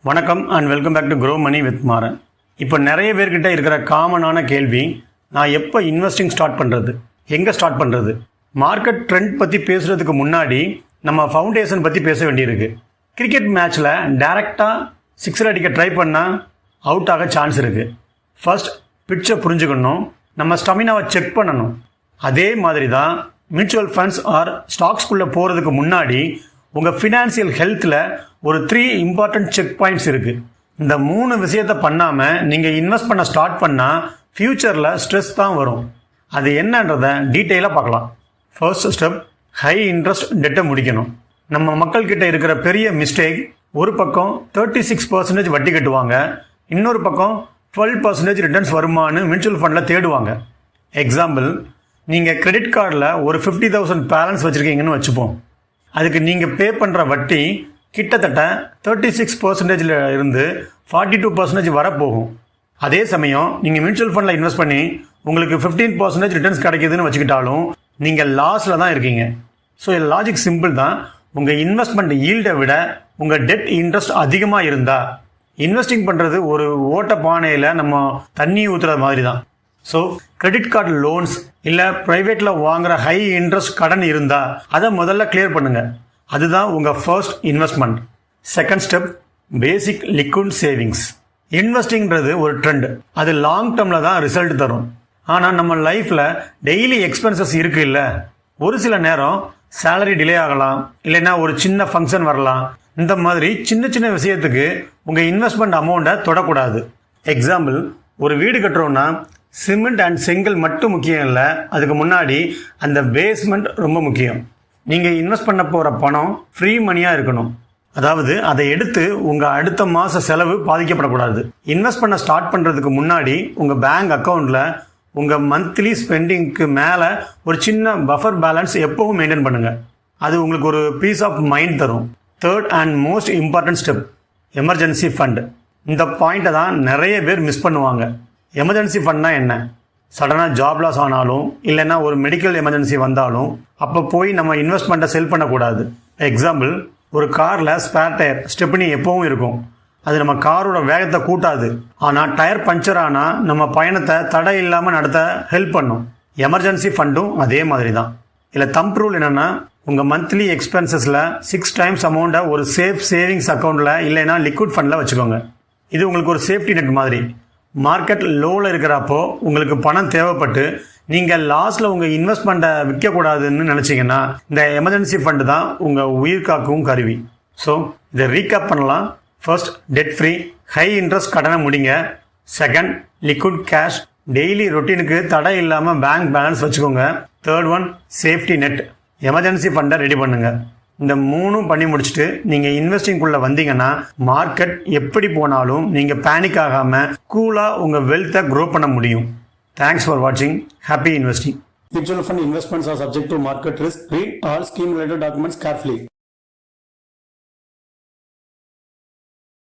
வணக்கம் and welcome back to grow money with Maran. இப்போ நிறைய பேர்கிட்ட இருக்கிற காமனான கேள்வி, நான் எப்போ இன்வெஸ்டிங் ஸ்டார்ட் பண்ணுறது, எங்கே ஸ்டார்ட் பண்ணுறது? மார்க்கெட் ட்ரெண்ட் பற்றி பேசுகிறதுக்கு முன்னாடி நம்ம ஃபவுண்டேஷன் பற்றி பேச வேண்டியிருக்கு. கிரிக்கெட் மேட்ச்சில் டைரெக்டாக சிக்ஸர் அடிக்க ட்ரை பண்ணால் அவுட் ஆக சான்ஸ் இருக்குது. ஃபர்ஸ்ட் பிட்சை புரிஞ்சுக்கணும், நம்ம ஸ்டமினாவை செக் பண்ணணும். அதே மாதிரி தான் மியூச்சுவல் ஃபண்ட்ஸ் ஆர் ஸ்டாக்ஸ்குள்ளே போகிறதுக்கு முன்னாடி உங்கள் ஃபினான்சியல் ஹெல்த்தில் ஒரு 3 இம்பார்ட்டன்ட் செக் பாயிண்ட்ஸ் இருக்குது. இந்த 3 விஷயத்தை பண்ணாமல் நீங்கள் இன்வெஸ்ட் பண்ண ஸ்டார்ட் பண்ணால் ஃப்யூச்சரில் ஸ்ட்ரெஸ் தான் வரும். அது என்னன்றதை டீட்டெயிலாக பார்க்கலாம். ஃபர்ஸ்ட் ஸ்டெப், ஹை இன்ட்ரெஸ்ட் டெட்டை முடிக்கணும். நம்ம மக்கள்கிட்ட இருக்கிற பெரிய மிஸ்டேக், ஒரு பக்கம் 36% வட்டி கட்டுவாங்க, இன்னொரு பக்கம் 12% ரிட்டர்ன்ஸ் வருமானு மியூச்சுவல் ஃபண்டில் தேடுவாங்க. எக்ஸாம்பிள், நீங்கள் கிரெடிட் கார்டில் ஒரு 50,000 பேலன்ஸ் வச்சுருக்கீங்கன்னு வச்சுப்போம். அதுக்கு நீங்கள் பே பண்ணுற வட்டி கிட்டத்தட்ட 36% இருந்து 42% வரப்போகும். அதே சமயம் நீங்கள் மியூச்சுவல் ஃபண்டில் இன்வெஸ்ட் பண்ணி உங்களுக்கு 15% ரிட்டர்ன்ஸ் கிடைக்குதுன்னு வச்சுக்கிட்டாலும் நீங்கள் லாஸில் தான் இருக்கீங்க. ஸோ இது லாஜிக் சிம்பிள் தான். உங்கள் இன்வெஸ்ட்மெண்ட் ஈல்டை விட உங்கள் டெட் இன்ட்ரெஸ்ட் அதிகமாக இருந்தால், இன்வெஸ்டிங் பண்ணுறது ஒரு ஓட்ட பானையில் நம்ம தண்ணி ஊற்றுற மாதிரி தான். ஸோ கிரெடிட் கார்டு லோன்ஸ் இல்லை ப்ரைவேட்டில் வாங்குகிற ஹை இன்ட்ரெஸ்ட் கடன் இருந்தால் அதை முதல்ல கிளியர் பண்ணுங்கள். அதுதான் உங்கள் ஃபர்ஸ்ட் இன்வெஸ்ட்மெண்ட். செகண்ட் ஸ்டெப், பேசிக் லிக்விட் சேவிங்ஸ். இன்வெஸ்டிங்கிறது ஒரு ட்ரெண்ட், அது லாங் டேர்மில் தான் ரிசல்ட் தரும். ஆனால் நம்ம லைஃப்பில் டெய்லி எக்ஸ்பென்சஸ் இருக்கு இல்லை, ஒரு சில நேரம் சேலரி டிலே ஆகலாம், இல்லைன்னா ஒரு சின்ன ஃபங்க்ஷன் வரலாம். இந்த மாதிரி சின்ன சின்ன விஷயத்துக்கு உங்கள் இன்வெஸ்ட்மெண்ட் அமௌண்ட்டை தொடக்கூடாது. எக்ஸாம்பிள், ஒரு வீடு கட்டுறோன்னா சிமெண்ட் அண்ட் செங்கல் மட்டும் முக்கியம் இல்லை, அதுக்கு முன்னாடி அந்த பேஸ்மெண்ட் ரொம்ப முக்கியம். நீங்கள் இன்வெஸ்ட் பண்ண போகிற பணம் ஃப்ரீ மணியாக இருக்கணும். அதாவது அதை எடுத்து உங்கள் அடுத்த மாத செலவு பாதிக்கப்படக்கூடாது. இன்வெஸ்ட் பண்ண ஸ்டார்ட் பண்ணுறதுக்கு முன்னாடி உங்கள் பேங்க் அக்கௌண்ட்டில் உங்கள் மந்த்லி ஸ்பெண்டிங்க்கு மேலே ஒரு சின்ன பஃபர் பேலன்ஸ் எப்பவும் மெயின்டைன் பண்ணுங்கள். அது உங்களுக்கு ஒரு பீஸ் ஆஃப் மைண்ட் தரும். Third and most important step, emergency fund. இந்த பாயிண்ட்டை தான் நிறைய பேர் மிஸ் பண்ணுவாங்க. எமர்ஜென்சி ஃபண்ட்னா என்ன? சடனாக ஜாப் லாஸ் ஆனாலும் இல்லைன்னா ஒரு மெடிக்கல் எமர்ஜென்சி வந்தாலும் அப்போ போய் நம்ம இன்வெஸ்ட்மெண்ட்டை செல் பண்ணக்கூடாது. எக்ஸாம்பிள், ஒரு காரில் ஸ்பேர் டயர் ஸ்டெப்னி எப்பவும் இருக்கும். அது நம்ம காரோட வேகத்தை கூட்டாது, ஆனால் டயர் பஞ்சர் ஆனால் நம்ம பயணத்தை தடை இல்லாமல் நடத்த ஹெல்ப் பண்ணும். எமர்ஜென்சி ஃபண்டும் அதே மாதிரி தான். இல்லை தம்ப் ரூல் என்னென்னா, உங்கள் மந்த்லி எக்ஸ்பென்சஸில் 6 டைம்ஸ் அமௌண்ட்டை ஒரு சேவிங்ஸ் அக்கௌண்ட்டில் இல்லைன்னா லிக்விட் ஃபண்டில் வச்சுக்கோங்க. இது உங்களுக்கு ஒரு சேஃப்டி நெட் மாதிரி. மார்க்கெட் லோவில் இருக்கிறப்போ உங்களுக்கு பணம் தேவைப்பட்டு நீங்கள் லாஸ்ட்டில் உங்கள் இன்வெஸ்ட்மெண்ட்டை விற்கக்கூடாதுன்னு நினச்சிங்கன்னா இந்த எமர்ஜென்சி ஃபண்டு தான் உங்கள் உயிர் காக்கும் கருவி. ஸோ இதை ரீகேப் பண்ணலாம். First, debt free high interest கடனை முடிங்க. செகண்ட், லிக்விட் கேஷ், டெய்லி ரொட்டீனுக்கு தடை இல்லாமல் பேங்க் பேலன்ஸ் வச்சுக்கோங்க. Third one, safety net, emergency ஃபண்டை ரெடி பண்ணுங்க. இந்த 3 பண்ணி முடிச்சுட்டு நீங்கள் இன்வெஸ்டிங்குள்ளே வந்தீங்கன்னா மார்க்கெட் எப்படி போனாலும் நீங்கள் பேனிக் ஆகாமல் கூலாக உங்கள் வெல்த்தை க்ரோ பண்ண முடியும். தேங்க்ஸ் ஃபார் வாட்சிங். Happy investing. Mutual fund investments are subject to market risk. Read all scheme related documents carefully.